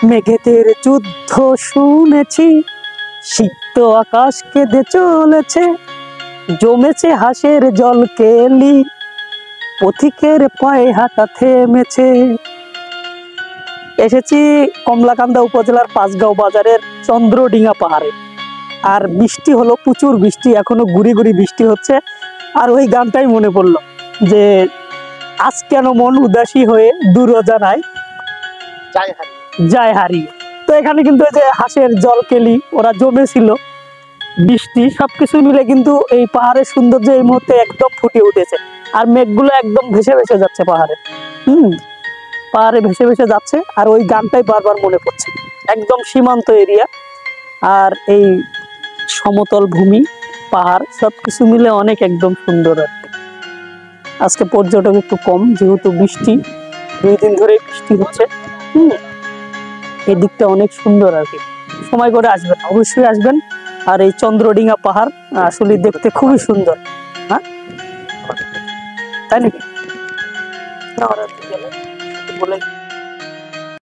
মেঘেদের যুদ্ধ শুনেছি, সিক্ত আকাশ কেঁদে চলেছে, জমেছে হাঁসের জল কেলি, পথিকের পায়ে হাঁটা থেমেছে। এসেছি কমলাকান্দা উপজেলার পাঁচগাঁও বাজারের চন্দ্রডিঙা পাহাড়ে। আর বৃষ্টি হলো, প্রচুর বৃষ্টি, এখনো গুড়ি গুড়ি বৃষ্টি হচ্ছে। আর ওই গানটাই মনে পড়লো যে আজ কেন মন উদাসী হয়ে দূর জানায় যায় হারিয়ে। তো এখানে কিন্তু এই যে হাঁসের জল কেলি ওরা জমেছিল, বৃষ্টি সবকিছু মিলে কিন্তু এই পাহাড়ের সৌন্দর্য এই মুহূর্তে একদম ফুটে উঠেছে। আর মেঘগুলো একদম ভেসে ভেসে যাচ্ছে পাহাড়ে, পাহাড়ে ভেসে ভেসে যাচ্ছে। আর ওই গানটাই বারবার মনে পড়ছে। একদম সীমান্ত এরিয়া, আর এই সমতল ভূমি, পাহাড় সবকিছু মিলে অনেক একদম সুন্দর। আর আজকে পর্যটক একটু কম, যেহেতু বৃষ্টি, 2 দিন ধরে বৃষ্টি হচ্ছে। এই দিকটা অনেক সুন্দর আর কি। সময় করে আসবেন, অবশ্যই আসবেন। আর এই চন্দ্রডিঙা পাহাড় আসলে দেখতে খুবই সুন্দর। হ্যাঁ, তাই নাকি? না, ওরা বলে